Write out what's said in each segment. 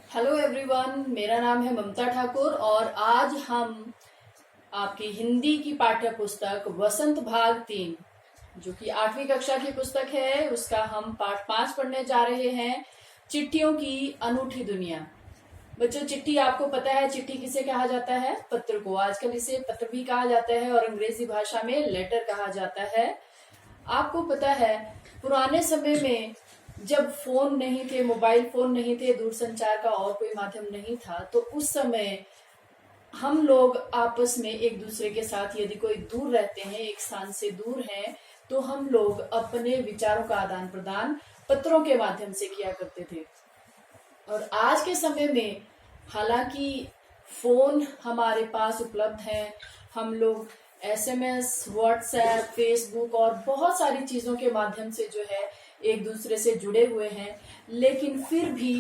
Hello everyone, मेरा नाम है ममता ठाकुर और आज हम आपकी हिंदी की पाठ्य पुस्तक वसंत भाग 3 जो कि 8वीं कक्षा की पुस्तक है, उसका हम पाठ 5 पढ़ने जा रहे हैं। चिट्ठियों की अनूठी दुनिया। बच्चों, चिट्ठी आपको पता है चिट्ठी किसे कहा जाता है? पत्र को। आजकल इसे पत्र भी कहा जाता है और अंग्रेजी भाषा में लेटर कहा जाता है। आपको पता है पुराने समय में जब फोन नहीं थे, मोबाइल फोन नहीं थे, दूरसंचार का और कोई माध्यम नहीं था, तो उस समय हम लोग आपस में एक दूसरे के साथ यदि कोई दूर रहते हैं, एक स्थान से दूर हैं, तो हम लोग अपने विचारों का आदान प्रदान पत्रों के माध्यम से किया करते थे। और आज के समय में हालांकि फोन हमारे पास उपलब्ध है, हम लोग एसएमएस, व्हाट्सएप, फेसबुक और बहुत सारी चीजों के माध्यम से जो है एक दूसरे से जुड़े हुए हैं, लेकिन फिर भी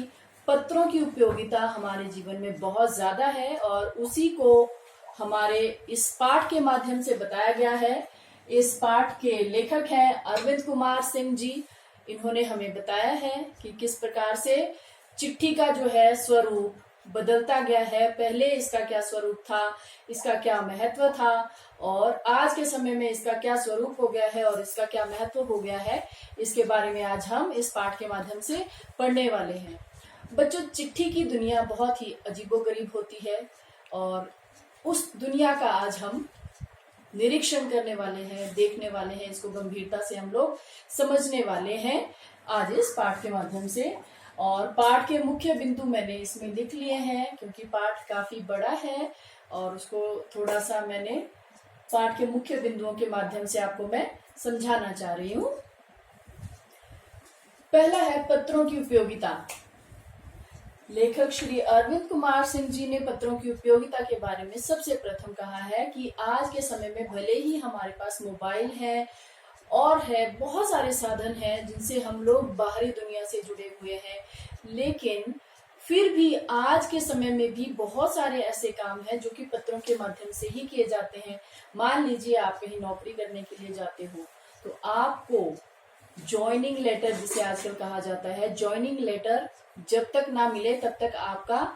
पत्रों की उपयोगिता हमारे जीवन में बहुत ज्यादा है और उसी को हमारे इस पाठ के माध्यम से बताया गया है। इस पाठ के लेखक हैं अरविंद कुमार सिंह जी। इन्होंने हमें बताया है कि किस प्रकार से चिट्ठी का जो है स्वरूप बदलता गया है। पहले इसका क्या स्वरूप था, इसका क्या महत्व था और आज के समय में इसका क्या स्वरूप हो गया है और इसका क्या महत्व हो गया है, इसके बारे में आज हम इस पाठ के माध्यम से पढ़ने वाले हैं। बच्चों, चिट्ठी की दुनिया बहुत ही अजीबोगरीब होती है और उस दुनिया का आज हम निरीक्षण करने वाले हैं, देखने वाले हैं, इसको गंभीरता से हम लोग समझने वाले हैं आज इस पाठ के माध्यम से। और पाठ के मुख्य बिंदु मैंने इसमें लिख लिए हैं क्योंकि पाठ काफी बड़ा है और उसको थोड़ा सा मैंने पाठ के मुख्य बिंदुओं के माध्यम से आपको मैं समझाना चाह रही हूं। पहला है पत्रों की उपयोगिता। लेखक श्री अरविंद कुमार सिंह जी ने पत्रों की उपयोगिता के बारे में सबसे प्रथम कहा है कि आज के समय में भले ही हमारे पास मोबाइल है और है, बहुत सारे साधन हैं जिनसे हम लोग बाहरी दुनिया से जुड़े हुए हैं, लेकिन फिर भी आज के समय में भी बहुत सारे ऐसे काम हैं जो कि पत्रों के माध्यम से ही किए जाते हैं। मान लीजिए आप कहीं नौकरी करने के लिए जाते हो तो आपको ज्वाइनिंग लेटर, जिसे आजकल कहा जाता है, ज्वाइनिंग लेटर जब तक ना मिले तब तक आपका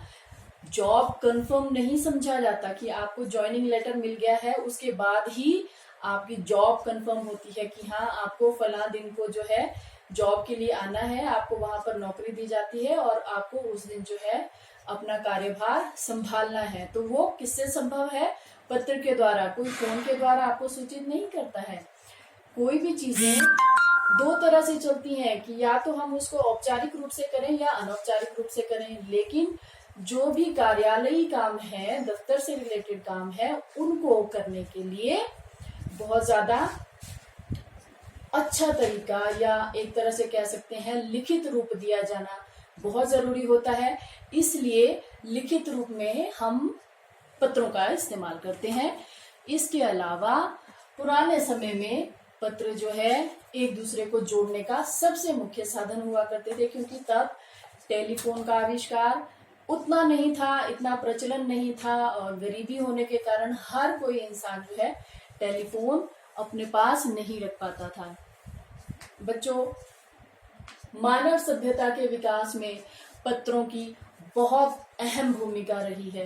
जॉब कंफर्म नहीं समझा जाता कि आपको ज्वाइनिंग लेटर मिल गया है। उसके बाद ही आपकी जॉब कंफर्म होती है कि हाँ, आपको फला दिन को जो है जॉब के लिए आना है, आपको वहां पर नौकरी दी जाती है और आपको उस दिन जो है अपना कार्यभार संभालना है। तो वो किससे संभव है? पत्र के द्वारा। कोई फोन के द्वारा आपको सूचित नहीं करता है। कोई भी चीजें दो तरह से चलती हैं कि या तो हम उसको औपचारिक रूप से करें या अनौपचारिक रूप से करें, लेकिन जो भी कार्यालयी काम है, दफ्तर से रिलेटेड काम है, उनको करने के लिए बहुत ज्यादा अच्छा तरीका या एक तरह से कह सकते हैं लिखित रूप दिया जाना बहुत जरूरी होता है। इसलिए लिखित रूप में हम पत्रों का इस्तेमाल करते हैं। इसके अलावा पुराने समय में पत्र जो है एक दूसरे को जोड़ने का सबसे मुख्य साधन हुआ करते थे, क्योंकि तब टेलीफोन का आविष्कार उतना नहीं था, इतना प्रचलन नहीं था और गरीबी होने के कारण हर कोई इंसान जो है टेलीफोन अपने पास नहीं रख पाता था। बच्चों, मानव सभ्यता के विकास में पत्रों की बहुत अहम भूमिका रही है।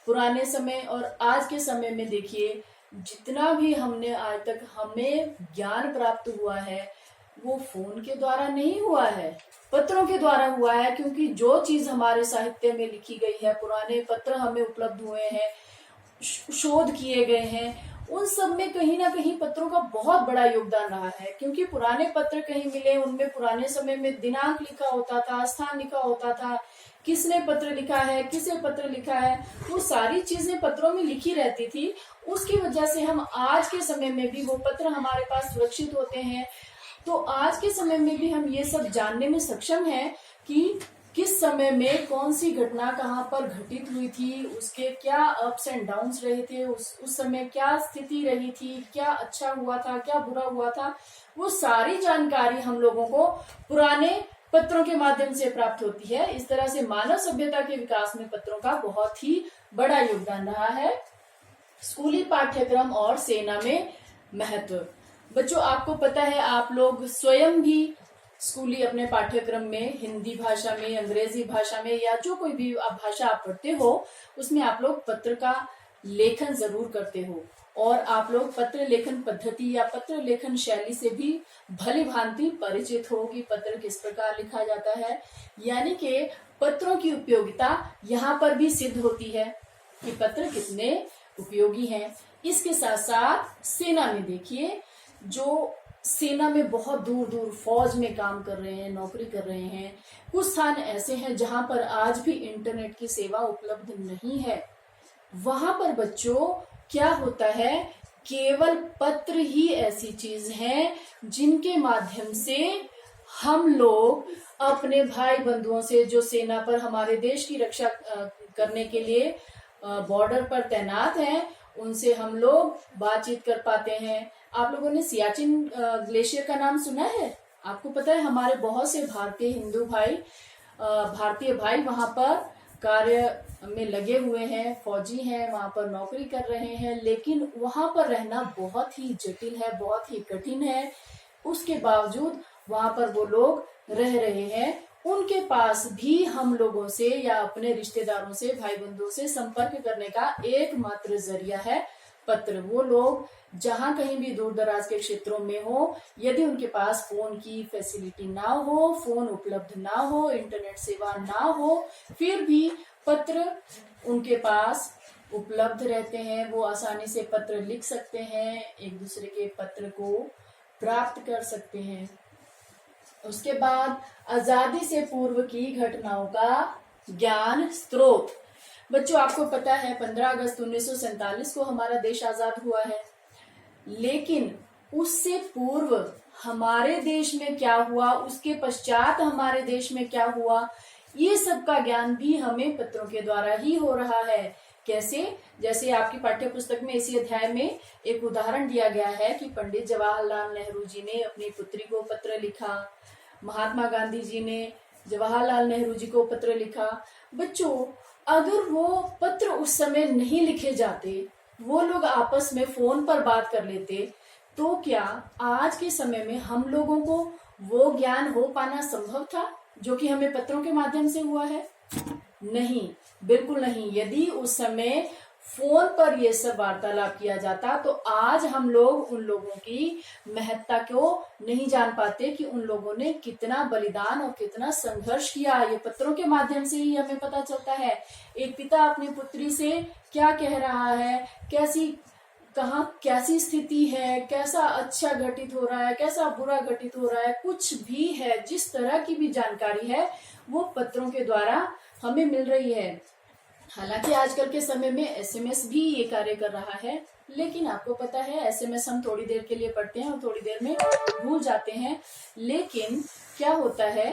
पुराने समय और आज के समय में देखिए, जितना भी हमने आज तक हमें ज्ञान प्राप्त हुआ है वो फोन के द्वारा नहीं हुआ है, पत्रों के द्वारा हुआ है। क्योंकि जो चीज हमारे साहित्य में लिखी गई है, पुराने पत्र हमें उपलब्ध हुए हैं, शोध किए गए हैं, उन सब में कहीं ना कहीं पत्रों का बहुत बड़ा योगदान रहा है। क्योंकि पुराने पत्र कहीं मिले, उनमें पुराने समय में दिनांक लिखा होता था, स्थान लिखा होता था, किसने पत्र लिखा है, किसे पत्र लिखा है, वो सारी चीजें पत्रों में लिखी रहती थी। उसकी वजह से हम आज के समय में भी वो पत्र हमारे पास सुरक्षित होते हैं। तो आज के समय में भी हम ये सब जानने में सक्षम हैं कि किस समय में कौन सी घटना कहाँ पर घटित हुई थी, उसके क्या अप्स एंड डाउन्स रहे थे, उस समय क्या स्थिति रही थी, क्या अच्छा हुआ था, क्या बुरा हुआ था, वो सारी जानकारी हम लोगों को पुराने पत्रों के माध्यम से प्राप्त होती है। इस तरह से मानव सभ्यता के विकास में पत्रों का बहुत ही बड़ा योगदान रहा है। स्कूली पाठ्यक्रम और सेना में महत्व। बच्चों, आपको पता है आप लोग स्वयं भी स्कूली अपने पाठ्यक्रम में हिंदी भाषा में, अंग्रेजी भाषा में या जो कोई भी भाषा आप पढ़ते हो उसमें आप लोग पत्र का लेखन जरूर करते हो और आप लोग पत्र लेखन पद्धति या पत्र लेखन शैली से भी भली भांति परिचित हो कि पत्र किस प्रकार लिखा जाता है। यानी कि पत्रों की उपयोगिता यहाँ पर भी सिद्ध होती है कि पत्र कितने उपयोगी हैं। इसके साथ साथ सेना में देखिए, जो सेना में बहुत दूर दूर फौज में काम कर रहे हैं, नौकरी कर रहे हैं, कुछ स्थान ऐसे हैं जहां पर आज भी इंटरनेट की सेवा उपलब्ध नहीं है। वहां पर बच्चों क्या होता है, केवल पत्र ही ऐसी चीज है जिनके माध्यम से हम लोग अपने भाई बंधुओं से जो सेना पर हमारे देश की रक्षा करने के लिए बॉर्डर पर तैनात हैं, उनसे हम लोग बातचीत कर पाते हैं। आप लोगों ने सियाचिन ग्लेशियर का नाम सुना है? आपको पता है हमारे बहुत से भारतीय हिंदू भाई, भारतीय भाई वहां पर कार्य में लगे हुए हैं, फौजी हैं, वहां पर नौकरी कर रहे हैं, लेकिन वहां पर रहना बहुत ही जटिल है, बहुत ही कठिन है। उसके बावजूद वहां पर वो लोग रह रहे हैं। उनके पास भी हम लोगों से या अपने रिश्तेदारों से, भाई बंधुओं से संपर्क करने का एकमात्र जरिया है पत्र। वो लोग जहां कहीं भी दूर दराज के क्षेत्रों में हो, यदि उनके पास फोन की फैसिलिटी ना हो, फोन उपलब्ध ना हो, इंटरनेट सेवा ना हो, फिर भी पत्र उनके पास उपलब्ध रहते हैं। वो आसानी से पत्र लिख सकते हैं, एक दूसरे के पत्र को प्राप्त कर सकते हैं। उसके बाद आजादी से पूर्व की घटनाओं का ज्ञान स्रोत। बच्चों आपको पता है 15 अगस्त 1947 को हमारा देश आजाद हुआ है, लेकिन उससे पूर्व हमारे देश में क्या हुआ, उसके पश्चात हमारे देश में क्या हुआ, ये सब का ज्ञान भी हमें पत्रों के द्वारा ही हो रहा है। कैसे? जैसे आपकी पाठ्य पुस्तक में इसी अध्याय में एक उदाहरण दिया गया है कि पंडित जवाहरलाल नेहरू जी ने अपनी पुत्री को पत्र लिखा, महात्मा गांधी जी ने जवाहरलाल नेहरू जी को पत्र लिखा। बच्चों अगर वो पत्र उस समय नहीं लिखे जाते, वो लोग आपस में फोन पर बात कर लेते, तो क्या आज के समय में हम लोगों को वो ज्ञान हो पाना संभव था जो कि हमें पत्रों के माध्यम से हुआ है? नहीं, बिल्कुल नहीं। यदि उस समय फोन पर ये सब वार्तालाप किया जाता तो आज हम लोग उन लोगों की महत्ता को नहीं जान पाते कि उन लोगों ने कितना बलिदान और कितना संघर्ष किया। ये पत्रों के माध्यम से ही हमें पता चलता है। एक पिता अपनी पुत्री से क्या कह रहा है, कैसी स्थिति है, कैसा अच्छा घटित हो रहा है, कैसा बुरा घटित हो रहा है, कुछ भी है, जिस तरह की भी जानकारी है वो पत्रों के द्वारा हमें मिल रही है। हालांकि आजकल के समय में एसएमएस भी ये कार्य कर रहा है, लेकिन आपको पता है एसएमएस हम थोड़ी देर के लिए पढ़ते हैं और थोड़ी देर में भूल जाते हैं। लेकिन क्या होता है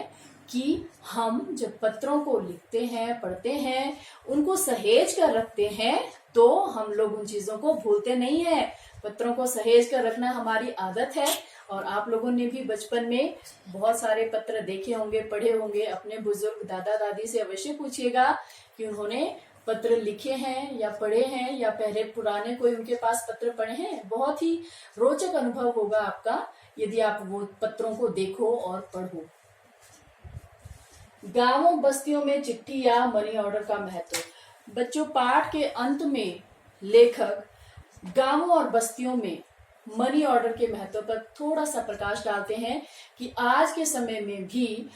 कि हम जब पत्रों को लिखते हैं, पढ़ते हैं, उनको सहेज कर रखते हैं, तो हम लोग उन चीजों को भूलते नहीं है। पत्रों को सहेज कर रखना हमारी आदत है। और आप लोगों ने भी बचपन में बहुत सारे पत्र देखे होंगे, पढ़े होंगे। अपने बुजुर्ग दादा दादी से अवश्य पूछिएगा कि उन्होंने पत्र लिखे हैं या पढ़े हैं, या पहले पुराने कोई उनके पास पत्र पढ़े हैं। बहुत ही रोचक अनुभव होगा आपका यदि आप वो पत्रों को देखो और पढ़ो। गांवों बस्तियों में चिट्ठी या मनी ऑर्डर का महत्व। बच्चों पाठ के अंत में लेखक गांवों और बस्तियों में मनी ऑर्डर के महत्व पर थोड़ा सा प्रकाश डालते हैं कि आज के समय में भी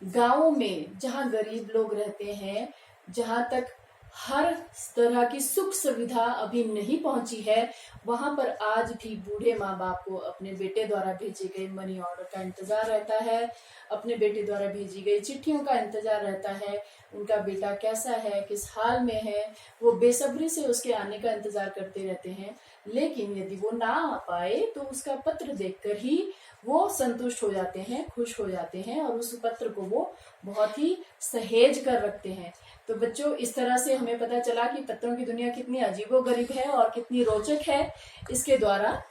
गांवों में जहां गरीब लोग रहते हैं, जहां तक हर तरह की सुख सुविधा अभी नहीं पहुंची है, वहां पर आज भी बूढ़े माँ बाप को अपने बेटे द्वारा भेजे गए मनी ऑर्डर का इंतजार रहता है, अपने बेटे द्वारा भेजी गई चिट्ठियों का इंतजार रहता है। उनका बेटा कैसा है, किस हाल में है, वो बेसब्री से उसके आने का इंतजार करते रहते हैं। लेकिन यदि वो ना आ पाए तो उसका पत्र देखकर ही वो संतुष्ट हो जाते हैं, खुश हो जाते हैं और उस पत्र को वो बहुत ही सहेज कर रखते हैं। तो बच्चों इस तरह से हमें पता चला कि पत्रों की दुनिया कितनी अजीबोगरीब है और कितनी रोचक है। इसके द्वारा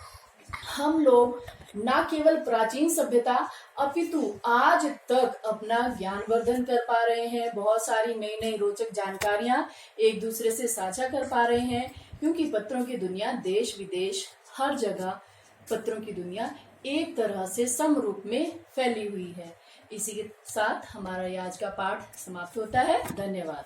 हम लोग न केवल प्राचीन सभ्यता अपितु आज तक अपना ज्ञानवर्धन कर पा रहे हैं, बहुत सारी नई नई रोचक जानकारियां एक दूसरे से साझा कर पा रहे हैं, क्योंकि पत्रों की दुनिया देश विदेश हर जगह पत्रों की दुनिया एक तरह से समरूप में फैली हुई है। इसी के साथ हमारा ये आज का पाठ समाप्त होता है। धन्यवाद।